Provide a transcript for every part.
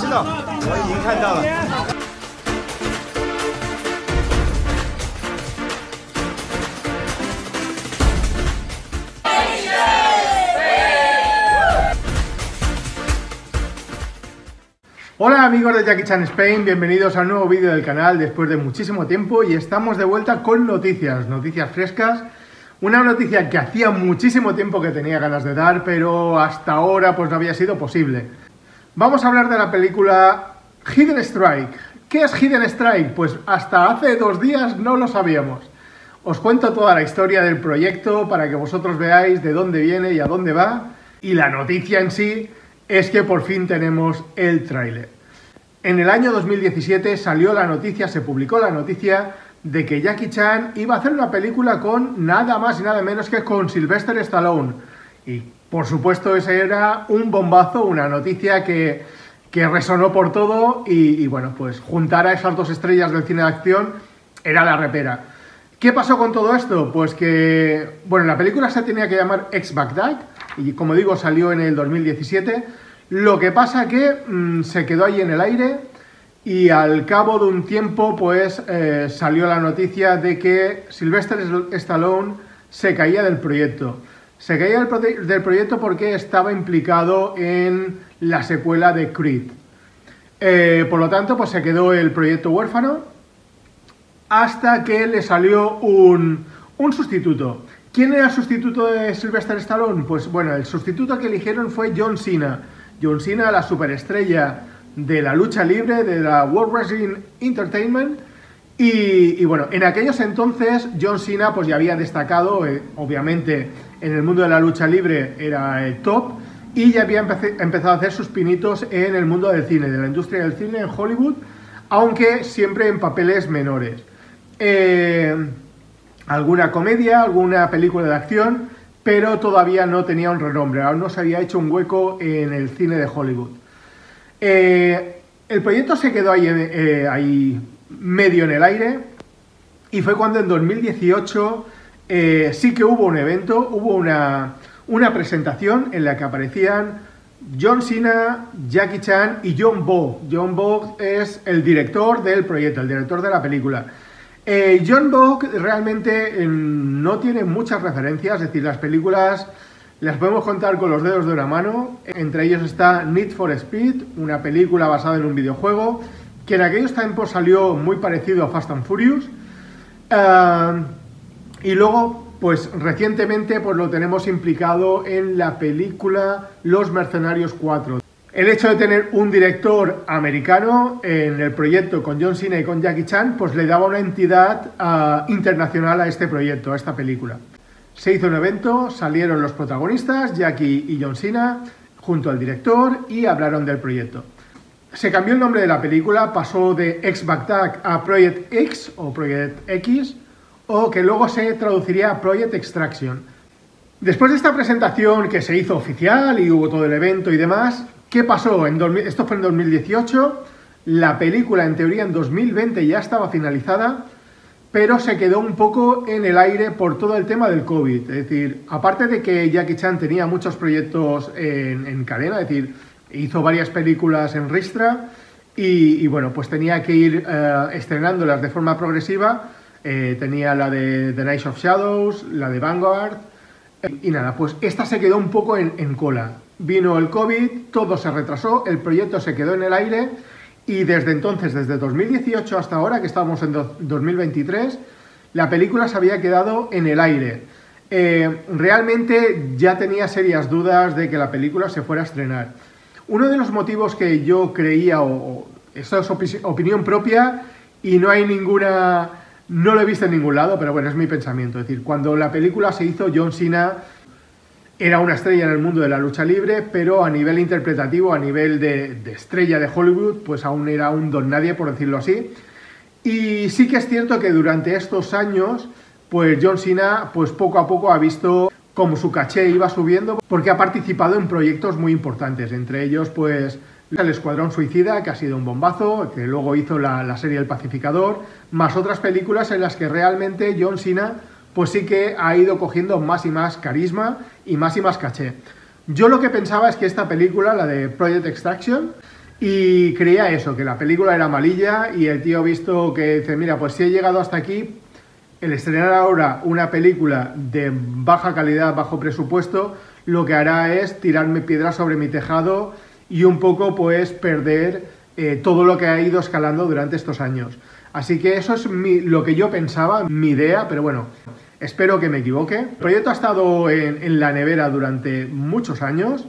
知道，我已经看到了。Hola amigos de Jackie Chan Spain, bienvenidos a un nuevo vídeo del canal después de muchísimo tiempo y estamos de vuelta con noticias frescas. Una noticia que hacía muchísimo tiempo que tenía ganas de dar, pero hasta ahora pues no había sido posible. Vamos a hablar de la película Hidden Strike. ¿Qué es Hidden Strike? Pues hasta hace 2 días no lo sabíamos. Os cuento toda la historia del proyecto para que vosotros veáis de dónde viene y a dónde va. Y la noticia en sí es que por fin tenemos el tráiler. En el año 2017 salió la noticia, se publicó la noticia de que Jackie Chan iba a hacer una película con nada más y nada menos que con Sylvester Stallone. Y por supuesto ese era un bombazo, una noticia que resonó por todo y bueno, pues juntar a esas 2 estrellas del cine de acción era la repera. ¿Qué pasó con todo esto? Pues que, bueno, la película se tenía que llamar Ex-Baghdad y como digo salió en el 2017. Lo que pasa que se quedó ahí en el aire y al cabo de un tiempo pues salió la noticia de que Sylvester Stallone se caía del proyecto. Se caía del proyecto porque estaba implicado en la secuela de Creed. Por lo tanto pues se quedó el proyecto huérfano hasta que le salió un sustituto. ¿Quién era el sustituto de Sylvester Stallone? Pues bueno, el sustituto que eligieron fue John Cena. John Cena, la superestrella de la lucha libre, de la World Wrestling Entertainment. Y bueno, en aquellos entonces John Cena pues ya había destacado, obviamente en el mundo de la lucha libre era el top, y ya había empezado a hacer sus pinitos en el mundo del cine, de la industria del cine en Hollywood, aunque siempre en papeles menores. Alguna comedia, alguna película de acción, pero todavía no tenía un renombre, aún no se había hecho un hueco en el cine de Hollywood. El proyecto se quedó ahí medio en el aire y fue cuando en 2018 sí que hubo un evento, hubo una presentación en la que aparecían John Cena, Jackie Chan y John Bogue. John Bogue es el director del proyecto, el director de la película. John Bogue realmente no tiene muchas referencias, es decir, las películas las podemos contar con los dedos de una mano. Entre ellos está Need for Speed, una película basada en un videojuego que en aquellos tiempos salió muy parecido a Fast and Furious. Y luego, pues recientemente pues lo tenemos implicado en la película Los Mercenarios 4. El hecho de tener un director americano en el proyecto con John Cena y con Jackie Chan, pues le daba una entidad internacional a este proyecto, a esta película. Se hizo un evento, salieron los protagonistas, Jackie y John Cena, junto al director, y hablaron del proyecto. Se cambió el nombre de la película, pasó de Ex-Baghdad a Project X o Project X, o que luego se traduciría a Project Extraction. Después de esta presentación que se hizo oficial y hubo todo el evento y demás, ¿qué pasó? Esto fue en 2018, la película en teoría en 2020 ya estaba finalizada, pero se quedó un poco en el aire por todo el tema del COVID. Es decir, aparte de que Jackie Chan tenía muchos proyectos en cadena, es decir, hizo varias películas en ristra y bueno, pues tenía que ir estrenándolas de forma progresiva. Tenía la de The Knights of Shadows, la de Vanguard y nada, pues esta se quedó un poco en cola. Vino el COVID, todo se retrasó, el proyecto se quedó en el aire y desde entonces, desde 2018 hasta ahora, que estamos en 2023, la película se había quedado en el aire. Realmente ya tenía serias dudas de que la película se fuera a estrenar. Uno de los motivos que yo creía, esto es opinión propia y no lo he visto en ningún lado, pero bueno, es mi pensamiento. Es decir, cuando la película se hizo, John Cena era una estrella en el mundo de la lucha libre, pero a nivel interpretativo, a nivel de estrella de Hollywood, pues aún era un don nadie, por decirlo así. Y sí que es cierto que durante estos años, pues John Cena, pues poco a poco ha visto cómo su caché iba subiendo, porque ha participado en proyectos muy importantes, entre ellos, pues el Escuadrón Suicida, que ha sido un bombazo, que luego hizo la serie El Pacificador, más otras películas en las que realmente John Cena pues sí que ha ido cogiendo más y más carisma y más caché. Yo lo que pensaba es que esta película, la de Project Extraction, Y creía eso, que la película era malilla, y el tío ha visto que dice, mira, pues si he llegado hasta aquí, el estrenar ahora una película de baja calidad, bajo presupuesto, lo que hará es tirarme piedras sobre mi tejado y un poco pues perder todo lo que ha ido escalando durante estos años. Así que eso es lo que yo pensaba, mi idea, pero bueno, espero que me equivoque. El proyecto ha estado en la nevera durante muchos años.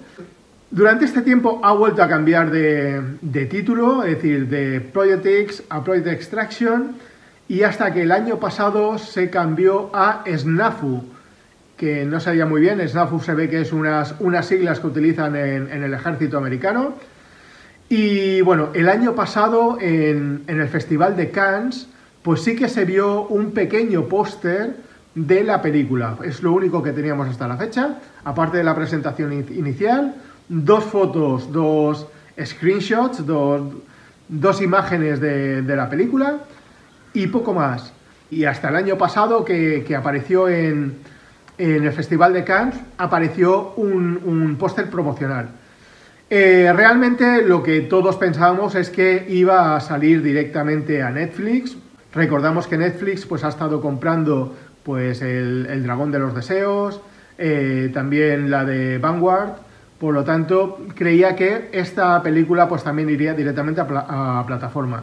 Durante este tiempo ha vuelto a cambiar de título, es decir, de Project X a Project Extraction, y hasta que el año pasado se cambió a SNAFU, que no sabía muy bien. SNAFU se ve que es unas siglas que utilizan en el ejército americano. Y bueno, el año pasado en el Festival de Cannes, pues sí que se vio un pequeño póster de la película. Es lo único que teníamos hasta la fecha, aparte de la presentación inicial. 2 fotos, 2 screenshots, dos imágenes de la película y poco más. Y hasta el año pasado que apareció en el Festival de Cannes, apareció un póster promocional. Realmente lo que todos pensábamos es que iba a salir directamente a Netflix. Recordamos que Netflix pues ha estado comprando pues el Dragón de los Deseos, también la de Vanguard. Por lo tanto, creía que esta película pues también iría directamente a plataforma.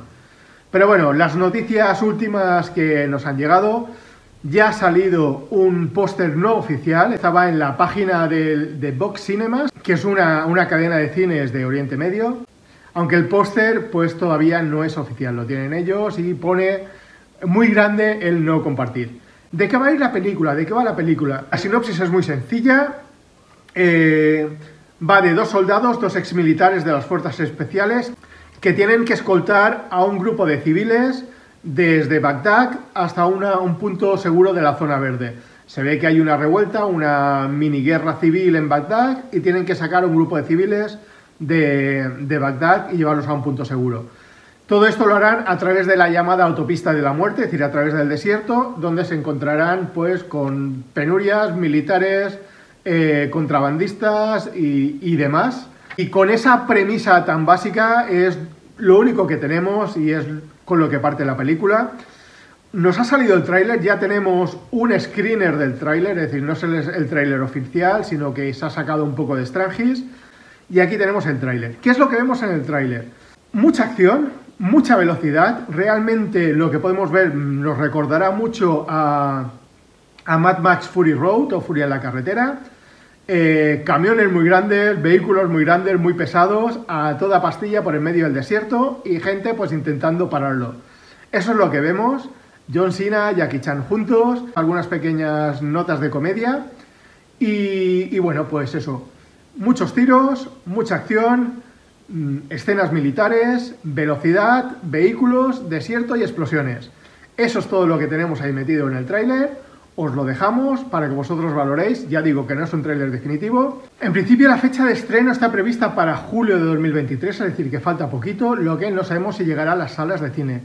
Pero bueno, las noticias últimas que nos han llegado, ya ha salido un póster no oficial, estaba en la página de Vox Cinemas, que es una cadena de cines de Oriente Medio, aunque el póster pues todavía no es oficial, lo tienen ellos y pone muy grande el no compartir. ¿De qué va a ir la película? ¿De qué va la película? La sinopsis es muy sencilla. Va de 2 soldados, 2 exmilitares de las fuerzas especiales que tienen que escoltar a un grupo de civiles desde Bagdad hasta un punto seguro de la zona verde. Se ve que hay una revuelta, una mini guerra civil en Bagdad y tienen que sacar a un grupo de civiles de Bagdad y llevarlos a un punto seguro. Todo esto lo harán a través de la llamada autopista de la muerte, es decir, a través del desierto, donde se encontrarán pues con penurias, militares, contrabandistas y demás. Y con esa premisa tan básica es lo único que tenemos y es con lo que parte la película. Nos ha salido el tráiler, ya tenemos un screener del tráiler, es decir, no es el tráiler oficial, sino que se ha sacado un poco de Strangis. Y aquí tenemos el tráiler. ¿Qué es lo que vemos en el tráiler? Mucha acción, mucha velocidad. Realmente lo que podemos ver nos recordará mucho a Mad Max Fury Road o Furia en la carretera. Camiones muy grandes, vehículos muy grandes, muy pesados, a toda pastilla por en medio del desierto y gente pues intentando pararlo. Eso es lo que vemos. John Cena, Jackie Chan juntos, algunas pequeñas notas de comedia y bueno, pues eso. Muchos tiros, mucha acción, escenas militares, velocidad, vehículos, desierto y explosiones. Eso es todo lo que tenemos ahí metido en el tráiler. Os lo dejamos para que vosotros valoréis. Ya digo que no es un tráiler definitivo. En principio la fecha de estreno está prevista para julio de 2023, es decir, que falta poquito, lo que no sabemos si llegará a las salas de cine.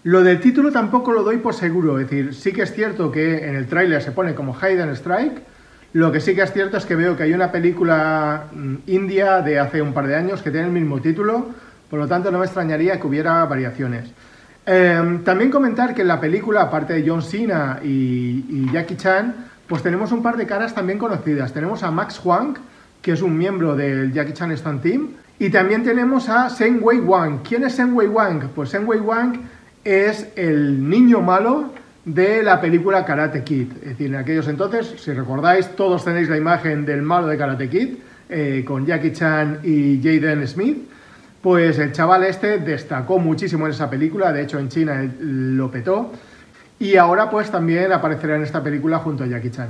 Lo del título tampoco lo doy por seguro, es decir, sí que es cierto que en el tráiler se pone como Hide and Strike. Lo que sí que es cierto es que veo que hay una película india de hace un par de años que tiene el mismo título, por lo tanto no me extrañaría que hubiera variaciones. También comentar que en la película, aparte de John Cena y Jackie Chan, pues tenemos un par de caras también conocidas. Tenemos a Max Huang, que es un miembro del Jackie Chan Stunt Team, y también tenemos a Shen Wei Wang. ¿Quién es Shen Wei Wang? Pues Shen Wei Wang es el niño malo de la película Karate Kid. Es decir, en aquellos entonces, si recordáis, todos tenéis la imagen del malo de Karate Kid, con Jackie Chan y Jaden Smith. Pues el chaval este destacó muchísimo en esa película, de hecho en China lo petó, y ahora pues también aparecerá en esta película junto a Jackie Chan.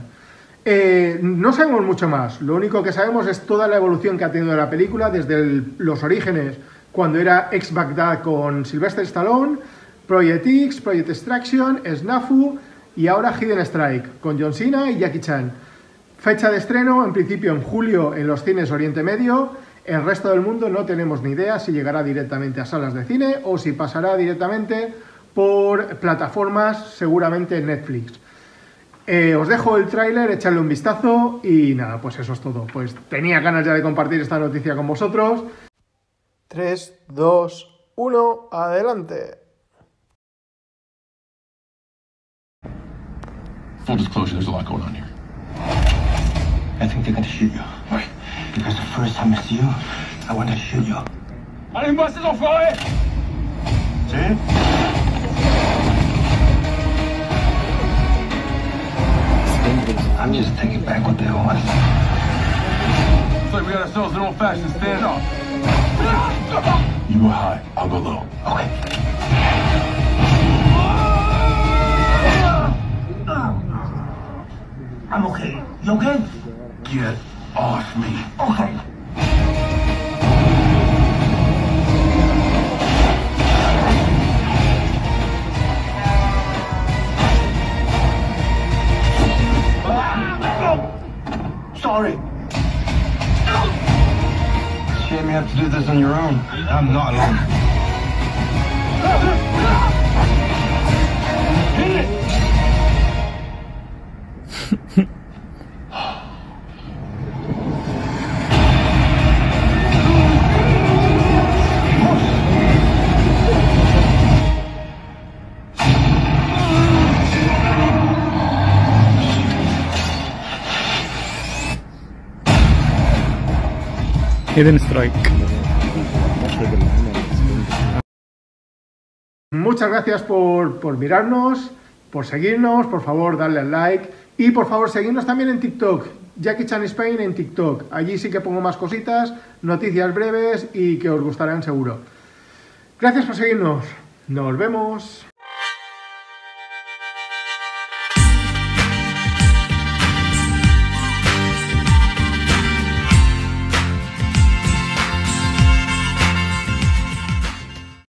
No sabemos mucho más, lo único que sabemos es toda la evolución que ha tenido la película, desde los orígenes, cuando era ex-Baghdad con Sylvester Stallone, Project X, Project Extraction, SNAFU y ahora Hidden Strike, con John Cena y Jackie Chan. Fecha de estreno, en principio en julio en los cines Oriente Medio. El resto del mundo no tenemos ni idea si llegará directamente a salas de cine o si pasará directamente por plataformas, seguramente Netflix. Os dejo el tráiler, echadle un vistazo y nada, pues eso es todo. Pues tenía ganas ya de compartir esta noticia con vosotros. 3, 2, 1, adelante. Full disclosure, there's a lot going on here. I think they're gonna shoot you. Why? Because the first time I see you, I want to shoot you. Allez, moi, c'est enfoirés! See? I'm just taking back what they owe us. Looks like we got ourselves an old-fashioned standoff. You go high, I'll go low. Okay. I'm okay. You okay? Get off me. Okay. Sorry. Shame you have to do this on your own. I'm not alone. Hidden Strike. Muchas gracias por mirarnos, por seguirnos, por favor darle al like y por favor seguirnos también en TikTok, Jackie Chan Spain en TikTok. Allí sí que pongo más cositas, noticias breves y que os gustarán seguro. Gracias por seguirnos, nos vemos.